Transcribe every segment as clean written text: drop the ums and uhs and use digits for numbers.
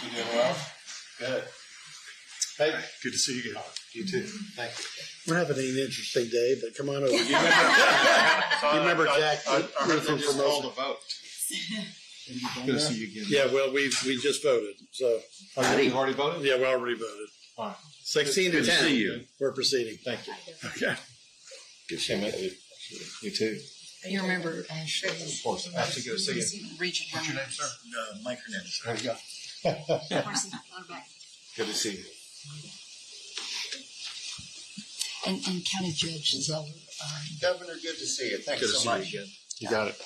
You doing well? Good. Hey, Good to see you again. you too. Thank you. We're having an interesting day, but come on over. You remember Jack? I heard from they just Formosa. called a vote. Good to see you again. Yeah, well, we just voted, so You've already voted? yeah, we already voted. All right. 16 to Good to 10. see you. We're proceeding. Thank you. Okay. Good to see you. You too. You remember Ashley? Of course. Ashley, good to see you. Regent What's your name, sir? Mike Hernandez. There you go. Good to see you. And County Judge Zeller. Governor, good to see you. Thanks Good to so see much. you again. You got it.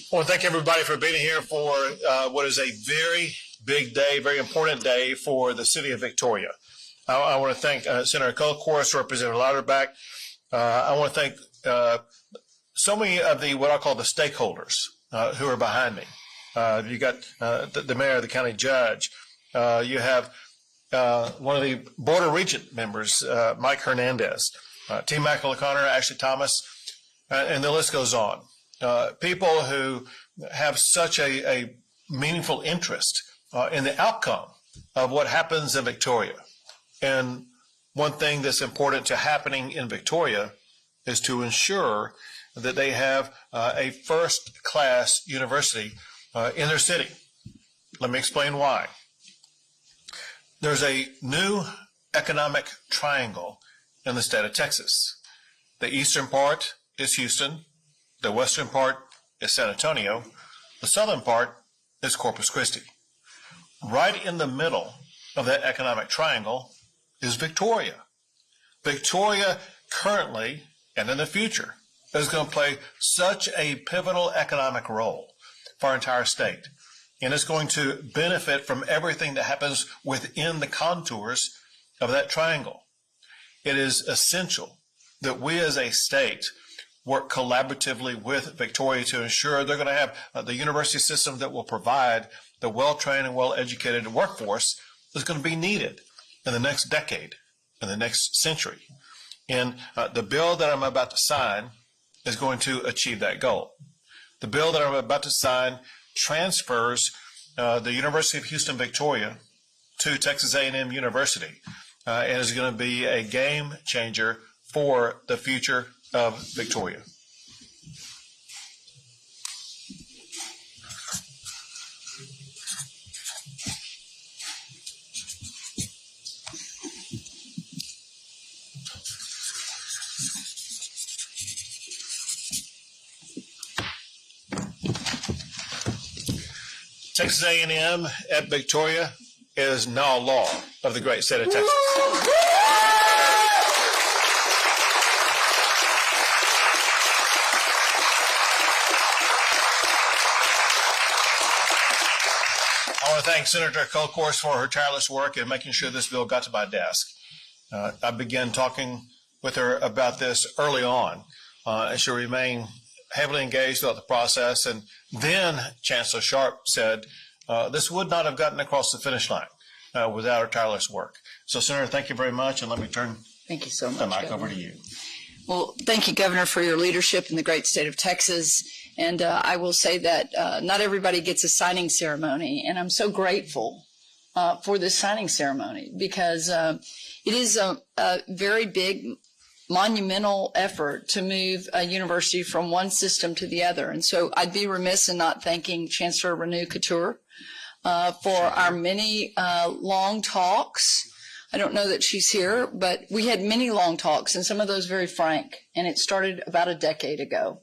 I want to thank everybody for being here for what is a very big day, very important day for the city of Victoria. I want to thank Senator Coors, Representative Louderback. I want to thank so many of the what I call the stakeholders who are behind me. You got the mayor, the county judge. You have one of the Board of Regent members, Mike Hernandez, T. Michael O'Connor, Ashley Thomas, and the list goes on. People who have such a meaningful interest in the outcome of what happens in Victoria. And one thing that's important to happening in Victoria is to ensure that they have a first-class university in their city. Let me explain why. There's a new economic triangle in the state of Texas. The eastern part is Houston. The western part is San Antonio. The southern part is Corpus Christi. Right in the middle of that economic triangle is Victoria. Victoria currently and in the future is going to play such a pivotal economic role for our entire state. And it's going to benefit from everything that happens within the contours of that triangle. It is essential that we as a state work collaboratively with Victoria to ensure they're going to have the university system that will provide the well-trained and well-educated workforce that's going to be needed in the next decade, in the next century. And the bill that I'm about to sign is going to achieve that goal. The bill that I'm about to sign transfers the University of Houston Victoria to Texas A&M University and is going to be a game changer for the future of Victoria. Texas A&M at Victoria is now law of the great state of Texas. I want to thank Senator Coors for her tireless work in making sure this bill got to my desk. I began talking with her about this early on, and she remained heavily engaged throughout the process. And then Chancellor Sharp said, this would not have gotten across the finish line without her tireless work. So, Senator, thank you very much, and let me turn Thank you so much, the mic Governor. over to you. Well, thank you, Governor, for your leadership in the great state of Texas. And I will say that not everybody gets a signing ceremony, and I'm so grateful for this signing ceremony because it is a very big, monumental effort to move a university from one system to the other. And so I'd be remiss in not thanking Chancellor Renu Couture for our many long talks. I don't know that she's here, but we had many long talks, and some of those very frank, and it started about a decade ago.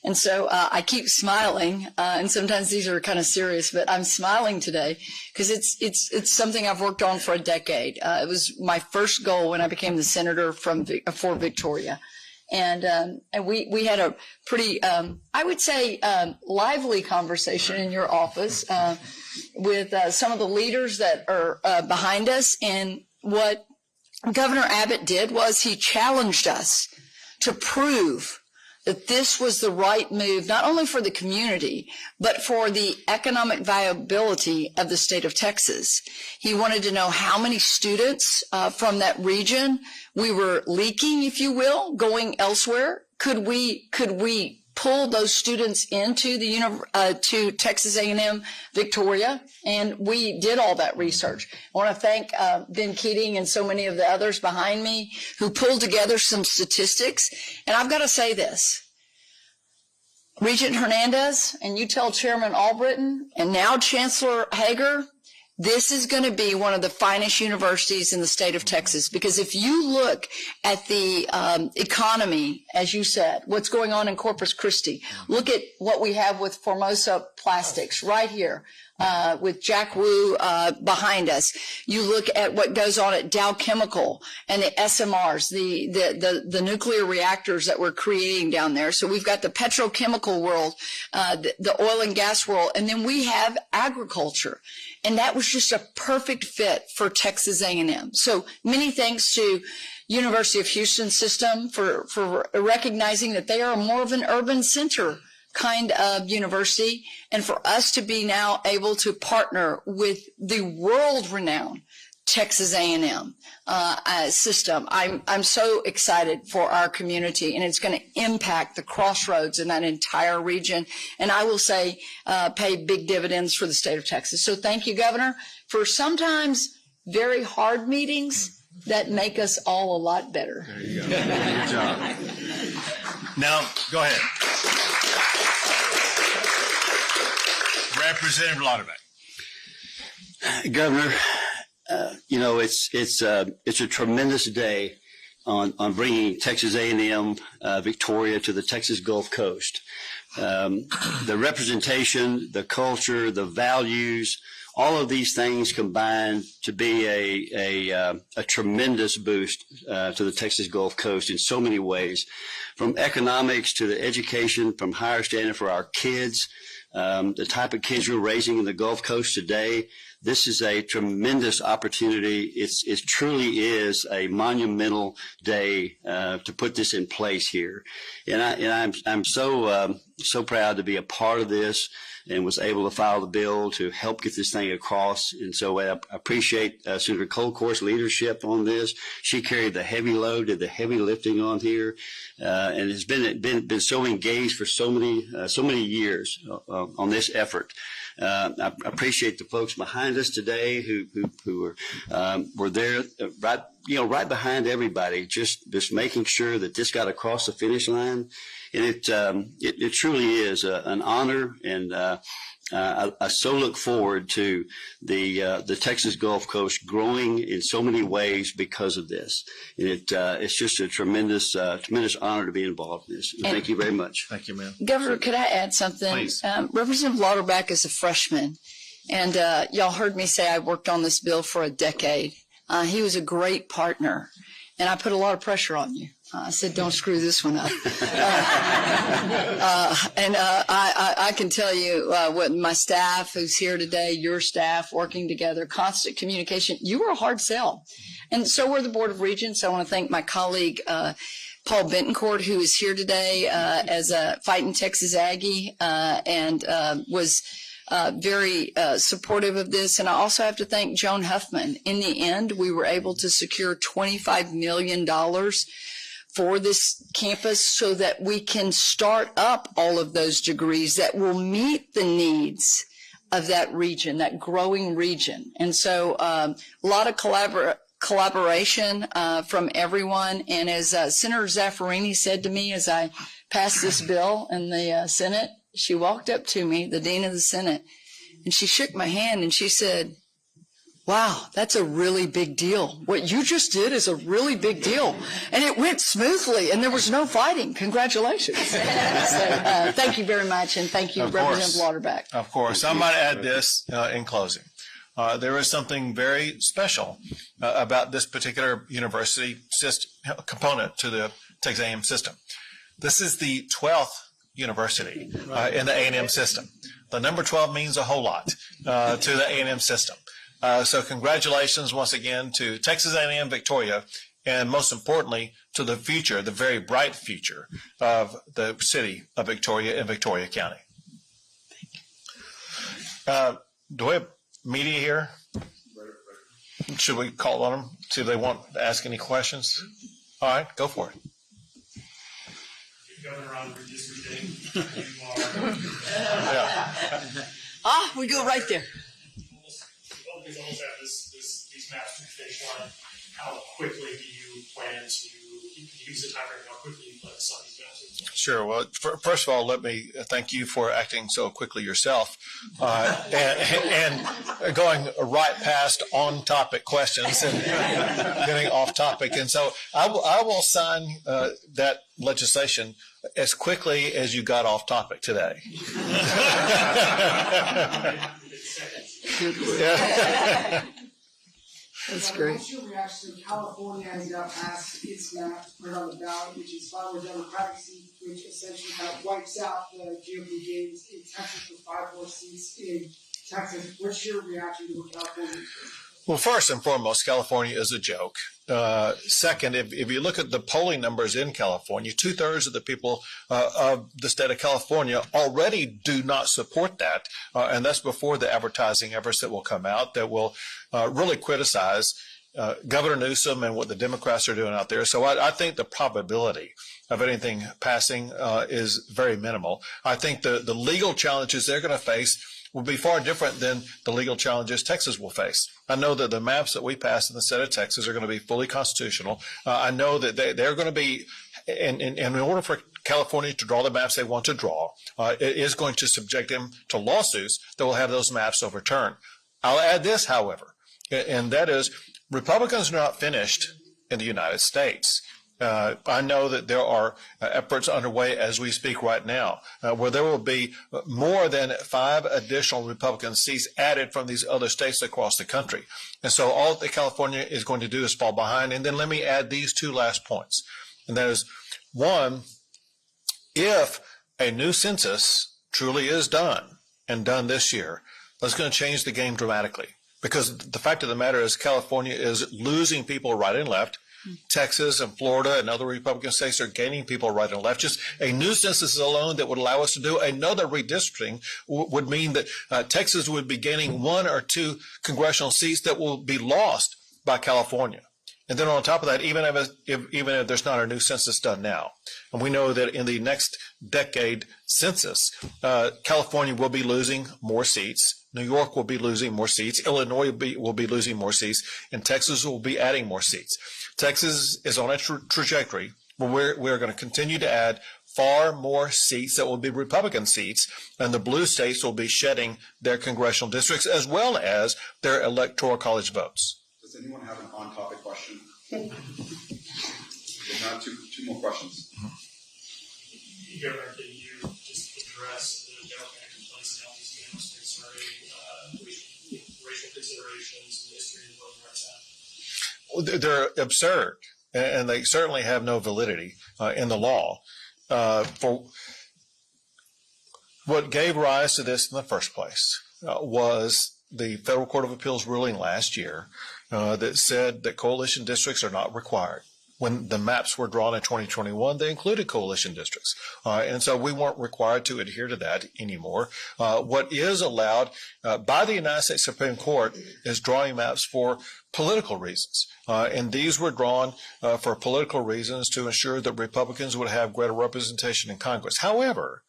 And so I keep smiling, and sometimes these are kind of serious, but I'm smiling today because it's something I've worked on for a decade. It was my first goal when I became the senator for Victoria. And we had a pretty, I would say, lively conversation in your office with some of the leaders that are behind us. And what Governor Abbott did was he challenged us to prove that this was the right move, not only for the community, but for the economic viability of the state of Texas. He wanted to know how many students from that region we were leaking, if you will, going elsewhere. Could we pull those students into to Texas A&M Victoria? And we did all that research. I want to thank Ben Keating and so many of the others behind me who pulled together some statistics. And I've got to say this. Regent Hernandez, and you tell Chairman Albritton, and now Chancellor Hager, this is going to be one of the finest universities in the state of Texas, because if you look at the economy, as you said, what's going on in Corpus Christi, look at what we have with Formosa Plastics right here, with Jack Wu behind us. You look at what goes on at Dow Chemical and the SMRs, the nuclear reactors that we're creating down there. So we've got the petrochemical world, the oil and gas world, and then we have agriculture. And that was just a perfect fit for Texas A&M. So many thanks to University of Houston system for recognizing that they are more of an urban center kind of university, and for us to be now able to partner with the world-renowned Texas A&M system. I'm so excited for our community, and it's going to impact the crossroads in that entire region, and I will say pay big dividends for the state of Texas. So thank you, Governor, for sometimes very hard meetings that make us all a lot better. There you go. Good job. Now, go ahead. Representative Lauterbach. Governor, it's a tremendous day on bringing Texas A&M Victoria to the Texas Gulf Coast. The representation, the culture, the values, all of these things combined to be a tremendous boost to the Texas Gulf Coast in so many ways, from economics to the education, from higher standard for our kids, the type of kids we're raising in the Gulf Coast today. This is a tremendous opportunity. It truly is a monumental day to put this in place here, and I'm so proud to be a part of this, and was able to file the bill to help get this thing across. And so I appreciate Senator Colcourt's leadership on this. She carried the heavy load, did the heavy lifting on here, and has been so engaged for so many years on this effort. I appreciate the folks behind us today who were there right behind everybody, just making sure that this got across the finish line. And it truly is an honor, and I so look forward to the Texas Gulf Coast growing in so many ways because of this. And it's just a tremendous honor to be involved in this. Thank you very much. Thank you, ma'am. Governor, could I add something? Please. Representative Lauterbach is a freshman, and y'all heard me say I worked on this bill for a decade. He was a great partner, and I put a lot of pressure on you. I said, don't screw this one up. I can tell you what my staff who's here today, your staff working together, constant communication, you were a hard sell. And so were the Board of Regents. I want to thank my colleague, Paul Bentoncourt, who is here today as a fighting Texas Aggie and was very supportive of this. And I also have to thank Joan Huffman. In the end, we were able to secure $25 million for this campus so that we can start up all of those degrees that will meet the needs of that region, that growing region. And so a lot of collaboration from everyone. And as Senator Zaffarini said to me as I passed this bill in the Senate, she walked up to me, the Dean of the Senate, and she shook my hand and she said, wow, that's a really big deal. What you just did is a really big deal. And it went smoothly, and there was no fighting. Congratulations. So, thank you very much, and thank you, Representative Lauterbach. Of course. I might add this in closing. There is something very special about this particular university component to the Texas A&M system. This is the 12th university in the A&M system. The number 12 means a whole lot to the A&M system. So congratulations once again to Texas A&M Victoria and most importantly, to the future, the very bright future of the city of Victoria and Victoria County. Do we have media here? Should we call on them, see if they want to ask any questions? All right, go for it. Governor, on redistricting, you are. Ah, we go right there. Republicans almost have these maps to the finish line. How quickly do you plan to use the time frame? How quickly you plan to sign these maps? Sure. Well, first of all, let me thank you for acting so quickly yourself and going right past on-topic questions and getting off topic. And so I will sign that legislation as quickly as you got off topic today. That's great. What's your reaction? California has now passed its map to put on the ballot, which is 5 more Democratic seats, which essentially kind of wipes out the GOP gains in Texas with 5 more seats in Texas. What's your reaction to what California is doing? Well, first and foremost, California is a joke. Second, if you look at the polling numbers in California, 2/3 of the people of the state of California already do not support that. And that's before the advertising efforts that will come out that will really criticize Governor Newsom and what the Democrats are doing out there. So I think the probability of anything passing is very minimal. I think the legal challenges they're going to face will be far different than the legal challenges Texas will face. I know that the maps that we pass in the state of Texas are going to be fully constitutional. I know that they're going to be, and in order for California to draw the maps they want to draw, it is going to subject them to lawsuits that will have those maps overturned. I'll add this, however, and that is Republicans are not finished in the United States. I know that there are efforts underway as we speak right now, where there will be more than 5 additional Republican seats added from these other states across the country. And so all that California is going to do is fall behind. And then let me add these 2 last points. And that is, one, if a new census truly is done and done this year, that's going to change the game dramatically. Because the fact of the matter is California is losing people right and left. Texas and Florida and other Republican states are gaining people right and left. Just a new census alone that would allow us to do another redistricting would mean that Texas would be gaining 1 or 2 congressional seats that will be lost by California. And then on top of that, even if there's not a new census done now, and we know that in the next decade census, California will be losing more seats. New York will be losing more seats. Illinois will be losing more seats, and Texas will be adding more seats. Texas is on a trajectory where we're going to continue to add far more seats that will be Republican seats, and the blue states will be shedding their congressional districts as well as their electoral college votes. Does anyone have an on-topic question? If not, two more questions. Governor, can you just address the Democratic complaints about these maps concerning racial considerations and history of voting rights act? They're absurd, and they certainly have no validity in the law. For what gave rise to this in the first place was the Federal Court of Appeals ruling last year that said that coalition districts are not required. When the maps were drawn in 2021, they included coalition districts. And so we weren't required to adhere to that anymore. What is allowed by the United States Supreme Court is drawing maps for political reasons. And these were drawn for political reasons to ensure that Republicans would have greater representation in Congress. However,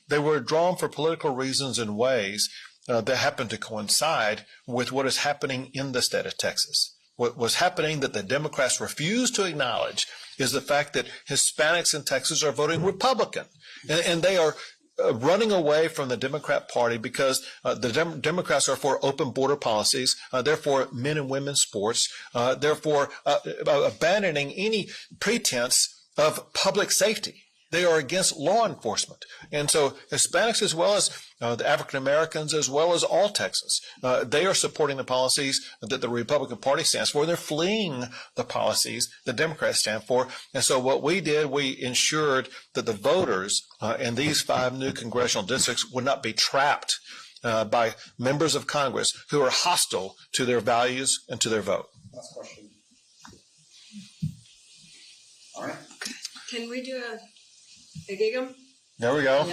they were drawn for political reasons in ways that happen to coincide with what is happening in the state of Texas. What was happening that the Democrats refuse to acknowledge is the fact that Hispanics in Texas are voting Republican. And they are running away from the Democrat Party because the Democrats are for open border policies, therefore men and women's sports, therefore abandoning any pretense of public safety. They are against law enforcement. And so Hispanics as well as the African Americans as well as all Texans, they are supporting the policies that the Republican Party stands for. They're fleeing the policies the Democrats stand for. And so what we did, we ensured that the voters in these 5 new congressional districts would not be trapped by members of Congress who are hostile to their values and to their vote. Last question. Can we do a gig 'em? There we go.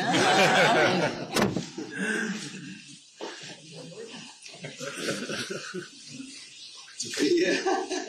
Yeah.